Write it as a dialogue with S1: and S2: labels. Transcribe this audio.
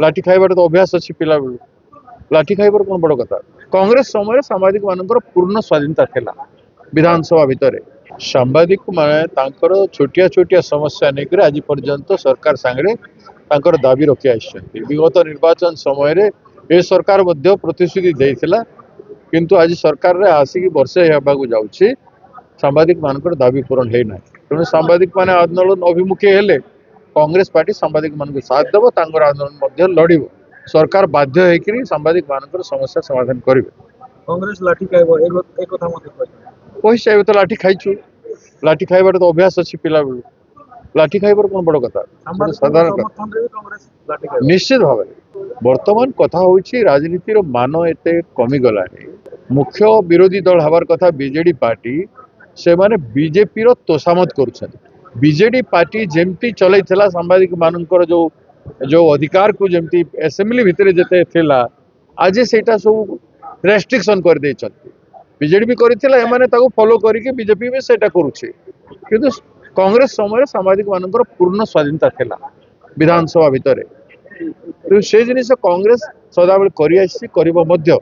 S1: लाठी खाइबार तो अभ्यास अच्छी पिला बेलू लाठी खाइबार कौन बड़ कथा। कांग्रेस समय सांबादिक मानकर पूर्ण स्वाधीनता थिला विधानसभा भितर सांबादिक माने तांकर छोटिया छोटिया समस्या लेकर आज पर्यंत सरकार सांगे तांकर दाबी रखी आइछन्ति। विगत निर्वाचन समय रे ए सरकार मध्य प्रतिश्रुति देइथिला किंतु आज सरकार रे आसिक वर्षे हेबाकू जाउछि सांबादिक मानकर दाबी पूरण है ना तेणु सांबादिक माने आंदोलन अभिमुखी हेले कांग्रेस पार्टी सांबादिक मान साथ देव तांकर आंदोलन मध्य लड़िब सरकार बाध्य होकर सांबादिक मानकर समस्या समाधान करेंगे।
S2: कांग्रेस लाठी खाइबो एक कथा मते
S1: कहि चाहिए तो लाठी खाइछु लाठी खाइबार तो अभ्यास अच्छी पिला बेलू लाठी खाइबार कौन बड़ कथा साधारण निश्चित भाव बर्तमान कथा होची राजनीतिर मान एते कमी गलानी मुख्य विरोधी दल हबार कथा बीजेडी पार्टी से माने बीजेपी रो तोषामत करुछन। बीजेडी पार्टी जेमती चलैथिला सांबादिक मानकर जो जो अधिकार को जेमती असेंबली भितर जेते थिला आज सेटा सब रेस्ट्रिक्शन कर दे चलती बीजेडी भी करिथिला एमाने ताको फॉलो करिके बीजेपी भी सेटा करूछि किंतु कांग्रेस समय सांबादिक मानकर पूर्ण स्वाधीनता थिला विधानसभा भितर तो से जिनिस कांग्रेस सदाबेले करि आसी करबो मध्य